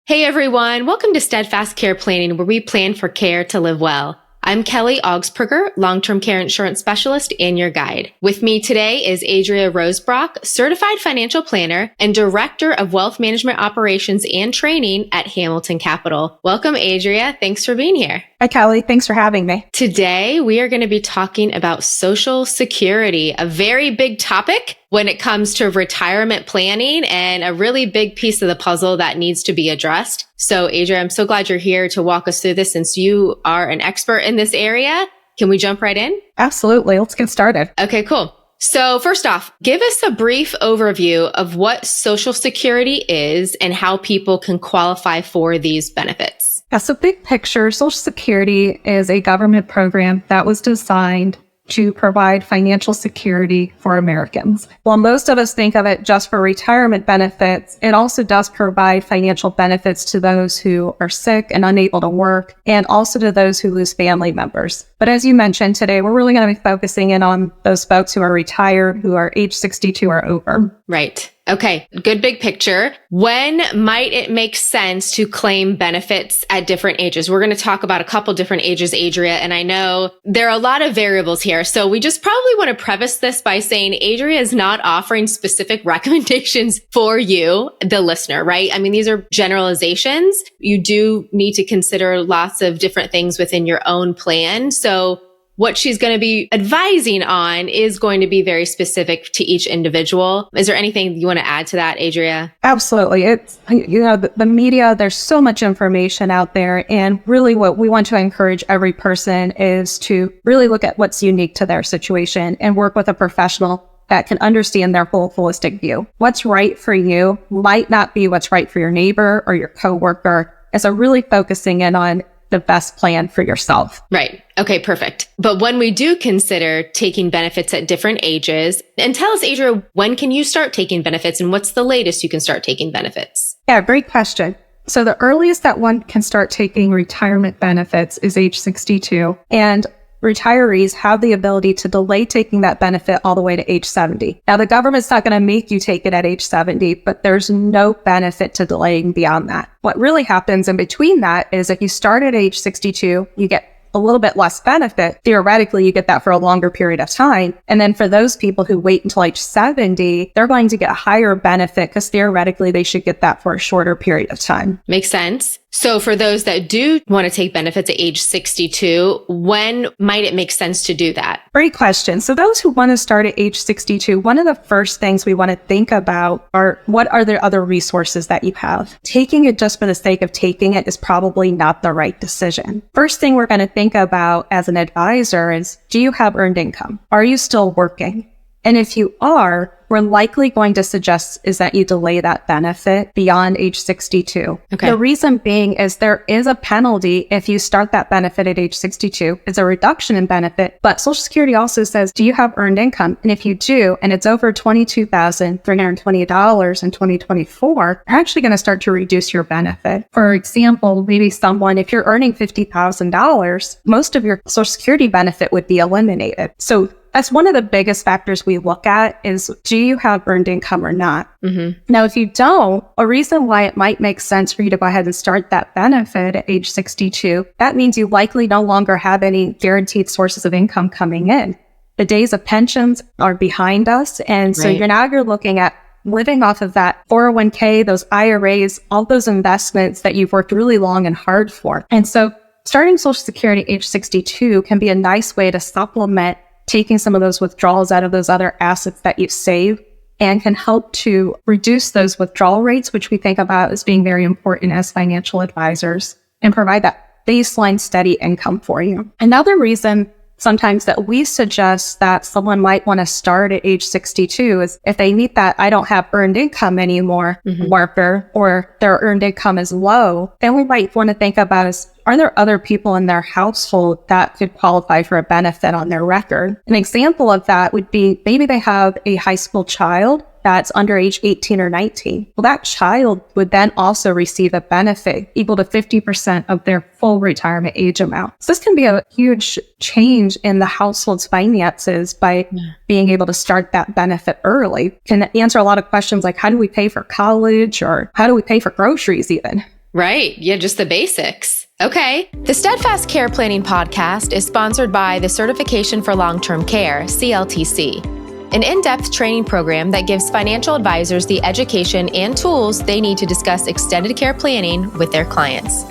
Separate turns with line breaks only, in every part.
Hey everyone, welcome to Steadfast Care Planning, where we plan for care to live well. I'm Kelly Augspurger, long-term care insurance specialist and your guide. With me today is Adria Rosebrock, certified financial planner and director of wealth management operations and training at Hamilton Capital. Welcome, Adria. Thanks for being here.
Hi, Kelly. Thanks for having me.
Today, we are going to be talking about Social Security, a very big topic when it comes to retirement planning and a really big piece of the puzzle that needs to be addressed. So, Adria, I'm so glad you're here to walk us through this since you are an expert in this area. Can we jump right in?
Absolutely. Let's get started.
Okay, cool. So first off, give us a brief overview of what Social Security is and how people can qualify for these benefits.
Yeah, so big picture, Social Security is a government program that was designed to provide financial security for Americans. While most of us think of it just for retirement benefits, it also does provide financial benefits to those who are sick and unable to work, and also to those who lose family members. But as you mentioned today, we're really going to be focusing in on those folks who are retired, who are age 62 or over.
Right. Okay. Good big picture. When might it make sense to claim benefits at different ages? We're going to talk about a couple different ages, Adria, and I know there are a lot of variables here. So we just probably want to preface this by saying Adria is not offering specific recommendations for you, the listener, right? I mean, these are generalizations. You do need to consider lots of different things within your own plan. So what she's going to be advising on is going to be very specific to each individual. Is there anything you want to add to that, Adria?
Absolutely. It's, the media, there's so much information out there. And really what we want to encourage every person is to really look at what's unique to their situation and work with a professional that can understand their whole holistic view. What's right for you might not be what's right for your neighbor or your coworker. And so really focusing in on the best plan for yourself.
Right. Okay, perfect. But when we do consider taking benefits at different ages, and tell us, Adria, when can you start taking benefits and what's the latest you can start taking benefits?
Yeah, great question. So the earliest that one can start taking retirement benefits is age 62. And retirees have the ability to delay taking that benefit all the way to age 70. Now, the government's not going to make you take it at age 70, but there's no benefit to delaying beyond that. What really happens in between that is if you start at age 62, you get a little bit less benefit. Theoretically, you get that for a longer period of time. And then for those people who wait until age 70, they're going to get a higher benefit because theoretically they should get that for a shorter period of time.
Makes sense. So for those that do want to take benefits at age 62, when might it make sense to do that?
Great question. So those who want to start at age 62, one of the first things we want to think about are what are the other resources that you have? Taking it just for the sake of taking it is probably not the right decision. First thing we're going to think about as an advisor is, do you have earned income? Are you still working? And if you are, we're likely going to suggest is that you delay that benefit beyond age 62.
Okay.
The reason being is there is a penalty if you start that benefit at age 62. It's a reduction in benefit, but Social Security also says, do you have earned income? And if you do, and it's over $22,320 in 2024, you're actually going to start to reduce your benefit. For example, maybe someone, if you're earning $50,000, most of your Social Security benefit would be eliminated. So that's one of the biggest factors we look at is, do you have earned income or not? Mm-hmm. Now, if you don't, a reason why it might make sense for you to go ahead and start that benefit at age 62, that means you likely no longer have any guaranteed sources of income coming in. The days of pensions are behind us. And so you're looking at living off of that 401k, those IRAs, all those investments that you've worked really long and hard for. And so starting Social Security at age 62 can be a nice way to supplement taking some of those withdrawals out of those other assets that you save, and can help to reduce those withdrawal rates, which we think about as being very important as financial advisors, and provide that baseline steady income for you. Another reason sometimes that we suggest that someone might want to start at age 62 is if they meet that I don't have earned income anymore marker, or their earned income is low, then we might want to think about is, are there other people in their household that could qualify for a benefit on their record? An example of that would be maybe they have a high school child that's under age 18 or 19. Well, that child would then also receive a benefit equal to 50% of their full retirement age amount. So this can be a huge change in the household's finances by being able to start that benefit early. Can answer a lot of questions like, how do we pay for college, or how do we pay for groceries even?
Right. Yeah, just the basics. Okay. The Steadfast Care Planning podcast is sponsored by the Certification for Long-Term Care, CLTC, an in-depth training program that gives financial advisors the education and tools they need to discuss extended care planning with their clients.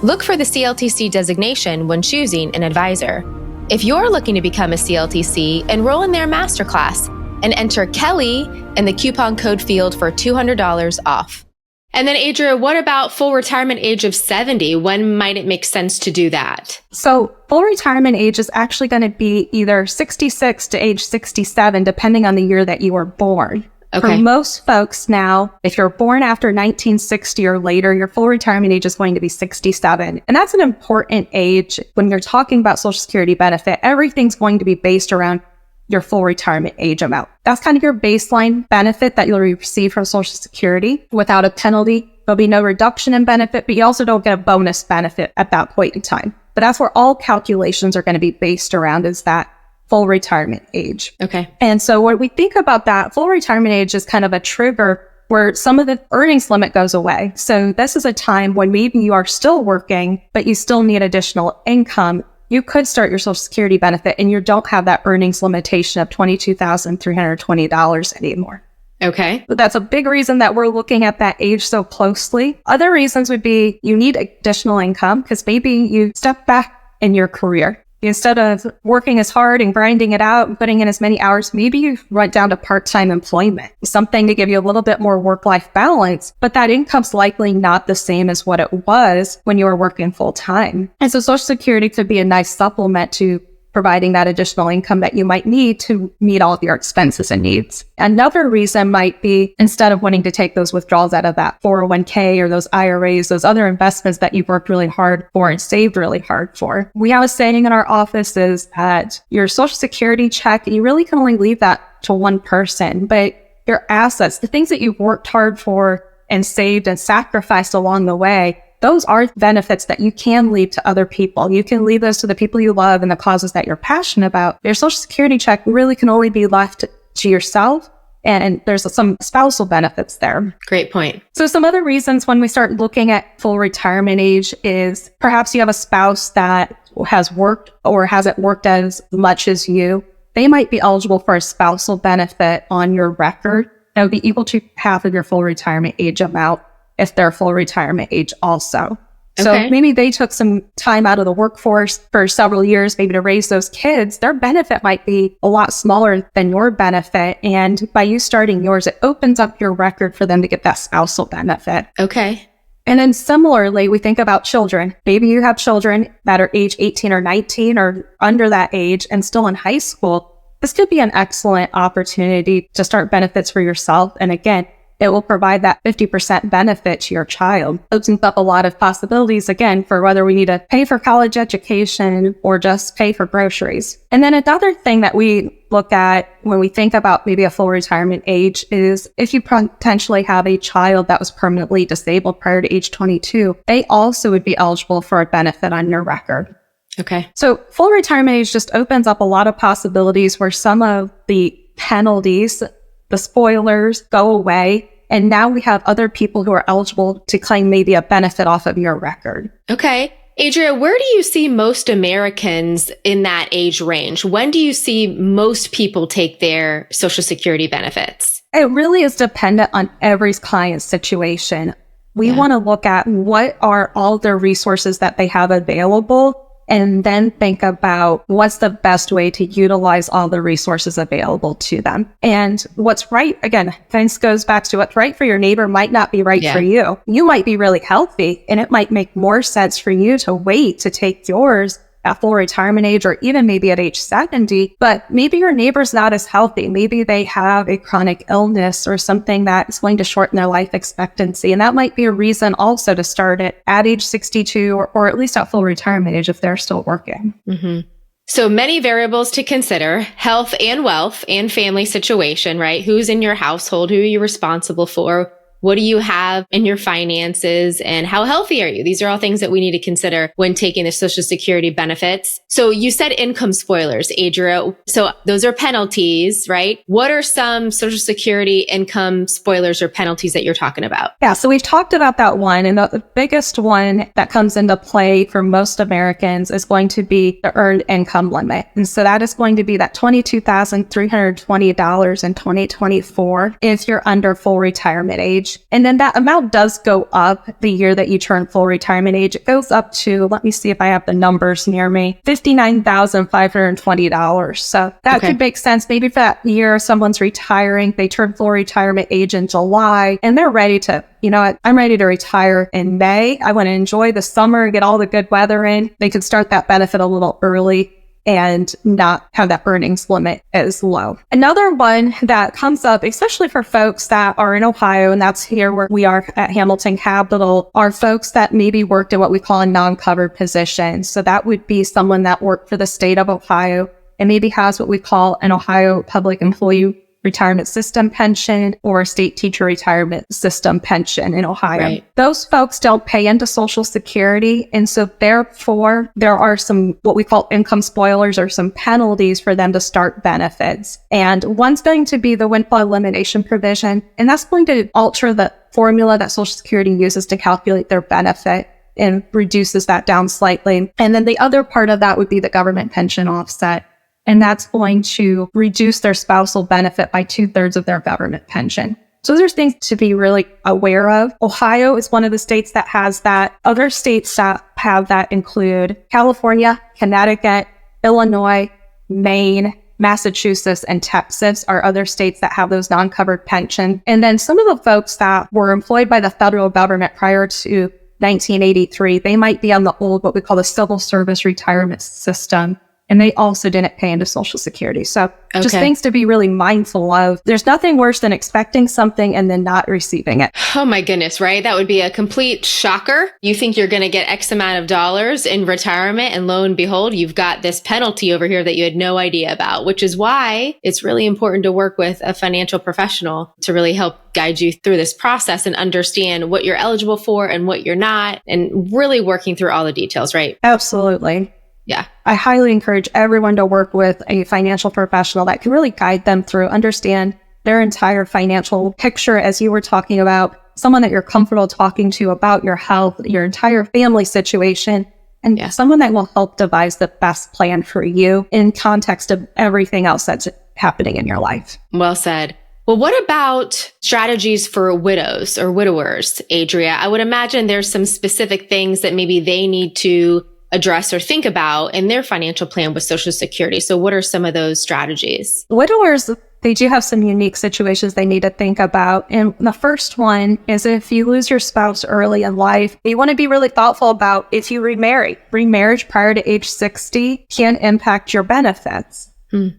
Look for the CLTC designation when choosing an advisor. If you're looking to become a CLTC, enroll in their masterclass and enter Kelly in the coupon code field for $200 off. And then, Adria, what about full retirement age of 70? When might it make sense to do that?
So full retirement age is actually going to be either 66 to age 67, depending on the year that you were born.
Okay.
For most folks now, if you're born after 1960 or later, your full retirement age is going to be 67. And that's an important age when you're talking about Social Security benefit. Everything's going to be based around your full retirement age amount. That's kind of your baseline benefit that you'll receive from Social Security without a penalty. There'll be no reduction in benefit, but you also don't get a bonus benefit at that point in time. But that's where all calculations are going to be based around, is that full retirement age.
Okay.
And so when we think about that, full retirement age is kind of a trigger where some of the earnings limit goes away. So this is a time when maybe you are still working, but you still need additional income. You could start your Social Security benefit and you don't have that earnings limitation of $22,320 anymore.
Okay.
But that's a big reason that we're looking at that age so closely. Other reasons would be you need additional income because maybe you step back in your career. Instead of working as hard and grinding it out and putting in as many hours, maybe you went down to part-time employment, something to give you a little bit more work-life balance, but that income's likely not the same as what it was when you were working full-time. And so Social Security could be a nice supplement to providing that additional income that you might need to meet all of your expenses and needs. Another reason might be instead of wanting to take those withdrawals out of that 401k or those IRAs, those other investments that you've worked really hard for and saved really hard for. We have a saying in our office is that your Social Security check, you really can only leave that to one person, but your assets, the things that you've worked hard for and saved and sacrificed along the way, those are benefits that you can leave to other people. You can leave those to the people you love and the causes that you're passionate about. Your Social Security check really can only be left to yourself, and there's some spousal benefits there.
Great point.
So some other reasons when we start looking at full retirement age is perhaps you have a spouse that has worked or hasn't worked as much as you. They might be eligible for a spousal benefit on your record. They'll be able to half of your full retirement age amount if they're full retirement age also. So maybe they took some time out of the workforce for several years, maybe to raise those kids. Their benefit might be a lot smaller than your benefit. And by you starting yours, it opens up your record for them to get that spousal benefit.
Okay.
And then similarly, we think about children. Maybe you have children that are age 18 or 19 or under that age and still in high school. This could be an excellent opportunity to start benefits for yourself. And again, it will provide that 50% benefit to your child. Opens up a lot of possibilities, again, for whether we need to pay for college education or just pay for groceries. And then another thing that we look at when we think about maybe a full retirement age is if you potentially have a child that was permanently disabled prior to age 22, they also would be eligible for a benefit on your record.
Okay.
So full retirement age just opens up a lot of possibilities where some of the penalties, the spoilers, go away. And now we have other people who are eligible to claim maybe a benefit off of your record.
Okay. Adria, where do you see most Americans in that age range? When do you see most people take their Social Security benefits?
It really is dependent on every client's situation. We want to look at what are all their resources that they have available, and then think about what's the best way to utilize all the resources available to them. And what's right, again, this goes back to what's right for your neighbor might not be right for you. You might be really healthy, and it might make more sense for you to wait to take yours at full retirement age or even maybe at age 70, but maybe your neighbor's not as healthy. Maybe they have a chronic illness or something that's going to shorten their life expectancy. And that might be a reason also to start it at age 62 or at least at full retirement age if they're still working.
Mm-hmm. So many variables to consider: health and wealth and family situation, right? Who's in your household? Who are you responsible for? What do you have in your finances and how healthy are you? These are all things that we need to consider when taking the Social Security benefits. So you said income spoilers, Adria. So those are penalties, right? What are some Social Security income spoilers or penalties that you're talking about?
Yeah, so we've talked about that one. And the biggest one that comes into play for most Americans is going to be the earned income limit. And so that is going to be that $22,320 in 2024 if you're under full retirement age. And then that amount does go up the year that you turn full retirement age. It goes up to, let me see if I have the numbers near me, $59,520. So that could make sense. Maybe for that year, someone's retiring, they turn full retirement age in July, and they're ready to, you know what, I'm ready to retire in May. I want to enjoy the summer and get all the good weather in. They could start that benefit a little early and not have that earnings limit as low. Another one that comes up, especially for folks that are in Ohio, and that's here where we are at Hamilton Capital, are folks that maybe worked in what we call a non-covered position. So that would be someone that worked for the state of Ohio and maybe has what we call an Ohio Public Employee Retirement System pension or a state teacher retirement system pension in Ohio. Right. Those folks don't pay into Social Security. And so therefore, there are some what we call income spoilers or some penalties for them to start benefits. And one's going to be the windfall elimination provision. And that's going to alter the formula that Social Security uses to calculate their benefit and reduces that down slightly. And then the other part of that would be the government pension offset. And that's going to reduce their spousal benefit by 2/3 of their government pension. So there's things to be really aware of. Ohio is one of the states that has that. Other states that have that include California, Connecticut, Illinois, Maine, Massachusetts, and Texas are other states that have those non-covered pensions. And then some of the folks that were employed by the federal government prior to 1983, they might be on the old, what we call the civil service retirement system. And they also didn't pay into Social Security. So just things to be really mindful of. There's nothing worse than expecting something and then not receiving it.
Oh my goodness, right? That would be a complete shocker. You think you're going to get X amount of dollars in retirement, and lo and behold, you've got this penalty over here that you had no idea about, which is why it's really important to work with a financial professional to really help guide you through this process and understand what you're eligible for and what you're not, and really working through all the details, right?
Absolutely.
Yeah.
I highly encourage everyone to work with a financial professional that can really guide them through, understand their entire financial picture, as you were talking about, someone that you're comfortable talking to about your health, your entire family situation, and someone that will help devise the best plan for you in context of everything else that's happening in your life.
Well said. Well, what about strategies for widows or widowers, Adria? I would imagine there's some specific things that maybe they need to address or think about in their financial plan with Social Security. So what are some of those strategies?
Widowers, they do have some unique situations they need to think about. And the first one is if you lose your spouse early in life, you want to be really thoughtful about if you remarry. Remarriage prior to age 60 can impact your benefits.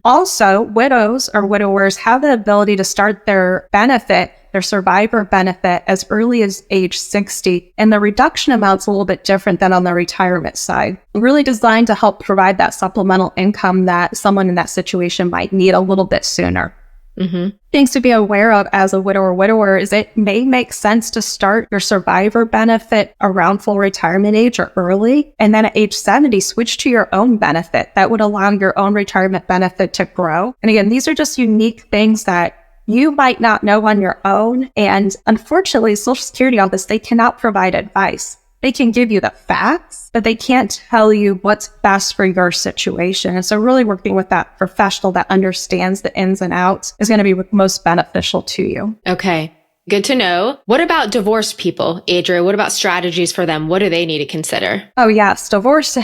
Also, widows or widowers have the ability to start their benefit, their survivor benefit, as early as age 60. And the reduction amount's a little bit different than on the retirement side. Really designed to help provide that supplemental income that someone in that situation might need a little bit sooner. Things to be aware of as a widow or widower is it may make sense to start your survivor benefit around full retirement age or early, and then at age 70, switch to your own benefit. That would allow your own retirement benefit to grow. And again, these are just unique things that you might not know on your own. And unfortunately, Social Security Office, they cannot provide advice. They can give you the facts, but they can't tell you what's best for your situation. And so really working with that professional that understands the ins and outs is going to be most beneficial to you.
Okay. Good to know. What about divorced people, Adria? What about strategies for them? What do they need to consider?
Oh, yes. Divorce,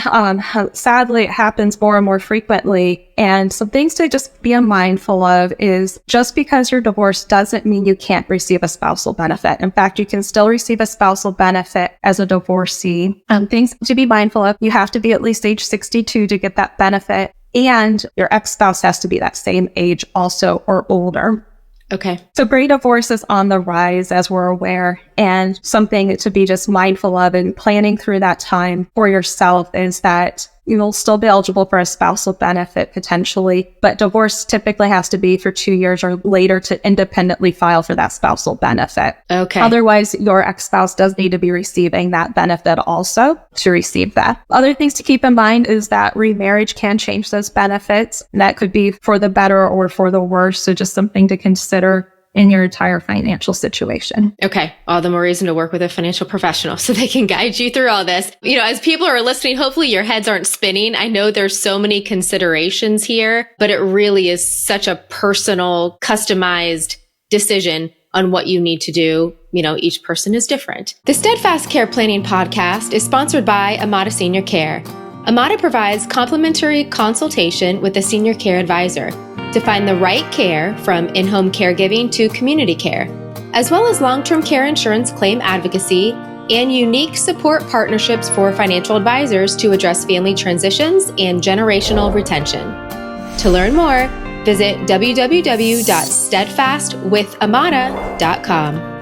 sadly, it happens more and more frequently. And some things to just be mindful of is just because you're divorced doesn't mean you can't receive a spousal benefit. In fact, you can still receive a spousal benefit as a divorcee. Things to be mindful of. You have to be at least age 62 to get that benefit. And your ex-spouse has to be that same age also or older.
Okay.
So gray divorce is on the rise, as we're aware, and something to be just mindful of and planning through that time for yourself is that you'll still be eligible for a spousal benefit potentially, but divorce typically has to be for 2 years or later to independently file for that spousal benefit.
Okay.
Otherwise, your ex-spouse does need to be receiving that benefit also to receive that. Other things to keep in mind is that remarriage can change those benefits. And that could be for the better or for the worse. So just something to consider in your entire financial situation.
Okay. All the more reason to work with a financial professional so they can guide you through all this. As people are listening, hopefully your heads aren't spinning. I know there's so many considerations here, but it really is such a personal, customized decision on what you need to do. Each person is different. The Steadfast Care Planning Podcast is sponsored by Amada Senior Care. Amada provides complimentary consultation with a senior care advisor to find the right care from in-home caregiving to community care, as well as long-term care insurance claim advocacy and unique support partnerships for financial advisors to address family transitions and generational retention. To learn more, visit www.steadfastwithamada.com.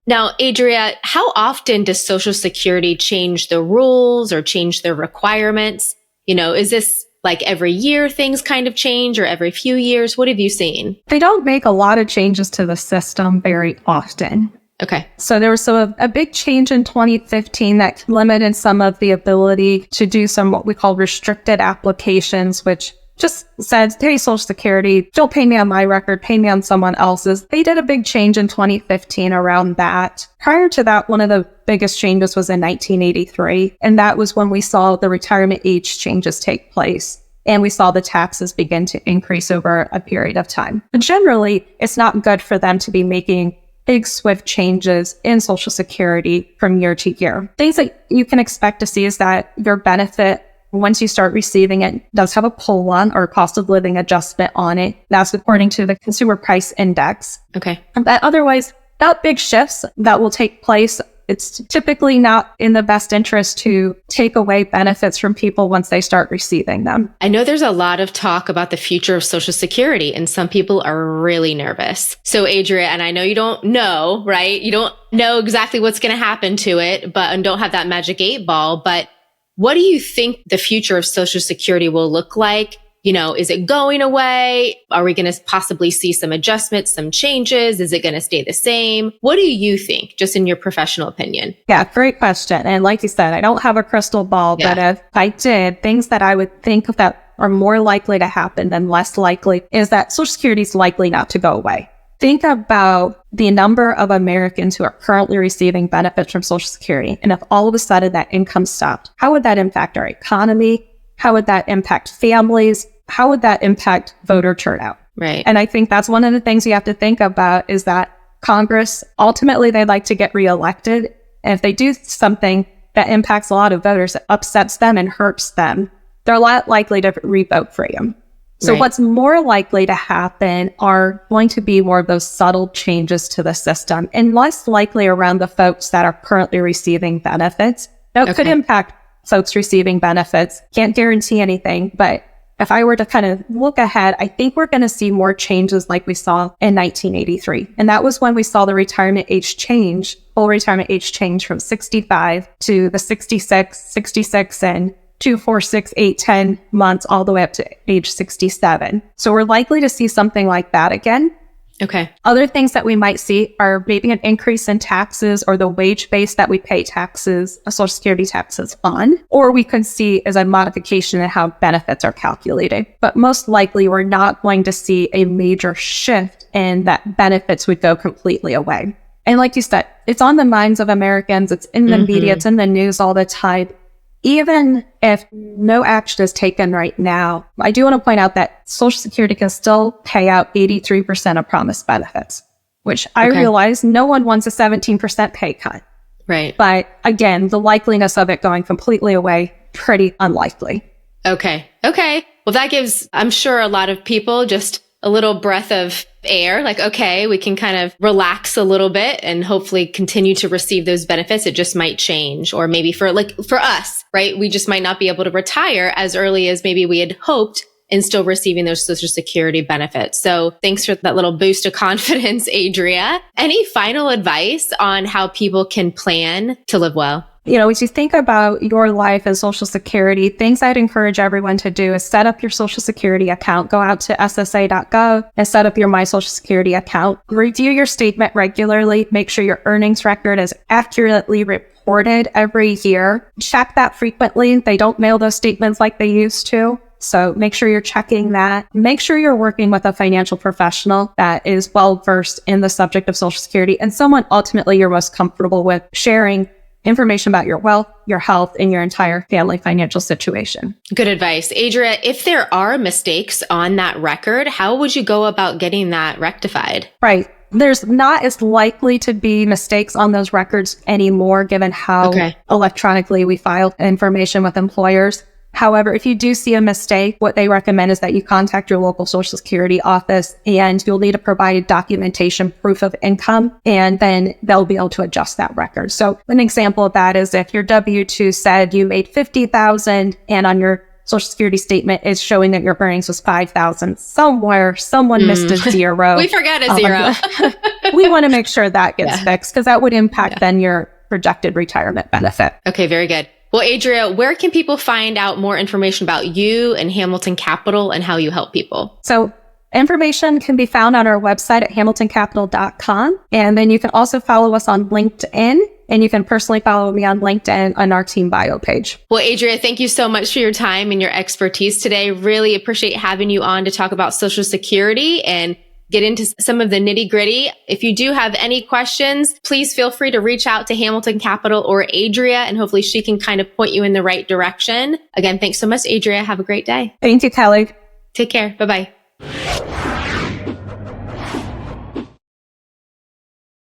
Now, Adria, how often does Social Security change the rules or change the requirements? Is this like every year things kind of change or every few years? What have you seen?
They don't make a lot of changes to the system very often.
Okay.
So there was a big change in 2015 that limited some of the ability to do some what we call restricted applications, which just said, hey, Social Security, don't pay me on my record, pay me on someone else's. They did a big change in 2015 around that. Prior to that, one of the biggest changes was in 1983. And that was when we saw the retirement age changes take place. And we saw the taxes begin to increase over a period of time. But generally, it's not good for them to be making big, swift changes in Social Security from year to year. Things that you can expect to see is that your benefit, once you start receiving it, does have a pull-on or cost of living adjustment on it. That's according to the Consumer Price Index.
Okay.
But otherwise, not big shifts that will take place. It's typically not in the best interest to take away benefits from people once they start receiving them.
I know there's a lot of talk about the future of Social Security, and some people are really nervous. So, Adria, and I know you don't know, right? You don't know exactly what's going to happen to it, and don't have that magic 8 ball, but what do you think the future of Social Security will look like? Is it going away? Are we going to possibly see some adjustments, some changes? Is it going to stay the same? What do you think, just in your professional opinion?
Yeah, great question. And like you said, I don't have a crystal ball, but if I did, things that I would think of that are more likely to happen than less likely is that Social Security is likely not to go away. Think about the number of Americans who are currently receiving benefits from Social Security. And if all of a sudden that income stopped, how would that impact our economy? How would that impact families? How would that impact voter turnout?
Right.
And I think that's one of the things you have to think about is that Congress, ultimately, they'd like to get reelected. And if they do something that impacts a lot of voters, that upsets them and hurts them, they're a lot likely to revote for you. So what's more likely to happen are going to be more of those subtle changes to the system and less likely around the folks that are currently receiving benefits. Now, it could impact folks receiving benefits. Can't guarantee anything, but if I were to kind of look ahead, I think we're going to see more changes like we saw in 1983. And that was when we saw the retirement age change, full retirement age change from 65 to the 66, and 2, 4, 6, 8, 10 months all the way up to age 67. So we're likely to see something like that again.
Okay.
Other things that we might see are maybe an increase in taxes or the wage base that we pay taxes, Social Security taxes on, or we could see as a modification in how benefits are calculated. But most likely, we're not going to see a major shift in that benefits would go completely away. And like you said, it's on the minds of Americans. It's in the media. It's in the news all the time. Even if no action is taken right now, I do want to point out that Social Security can still pay out 83% of promised benefits, which I realize no one wants a 17% pay cut.
Right.
But again, the likeliness of it going completely away, pretty unlikely.
Okay. Well, that gives, I'm sure, a lot of people just a little breath of air, like, okay, we can kind of relax a little bit and hopefully continue to receive those benefits. It just might change. Or maybe for us, right? We just might not be able to retire as early as maybe we had hoped and still receiving those Social Security benefits. So thanks for that little boost of confidence, Adria. Any final advice on how people can plan to live well?
As you think about your life and Social Security, things I'd encourage everyone to do is set up your Social Security account. Go out to ssa.gov and set up your My Social Security account. Review your statement regularly. Make sure your earnings record is accurately reported every year. Check that frequently. They don't mail those statements like they used to. So make sure you're checking that. Make sure you're working with a financial professional that is well-versed in the subject of Social Security and someone ultimately you're most comfortable with sharing information about your wealth, your health, and your entire family financial situation.
Good advice. Adria, if there are mistakes on that record, how would you go about getting that rectified?
Right. There's not as likely to be mistakes on those records anymore, given how electronically we file information with employers. However, if you do see a mistake, what they recommend is that you contact your local Social Security office and you'll need to provide documentation, proof of income, and then they'll be able to adjust that record. So an example of that is if your W-2 said you made $50,000 and on your Social Security statement is showing that your earnings was $5,000. Somewhere, someone missed a zero.
We forgot a zero.
We want to make sure that gets fixed because that would impact then your projected retirement benefit.
Okay, very good. Well, Adria, where can people find out more information about you and Hamilton Capital and how you help people?
So information can be found on our website at hamiltoncapital.com. And then you can also follow us on LinkedIn. And you can personally follow me on LinkedIn on our team bio page.
Well, Adria, thank you so much for your time and your expertise today. Really appreciate having you on to talk about Social Security and get into some of the nitty gritty. If you do have any questions, please feel free to reach out to Hamilton Capital or Adria, and hopefully she can kind of point you in the right direction. Again, thanks so much, Adria. Have a great day.
Thank you, Kelly.
Take care. Bye-bye.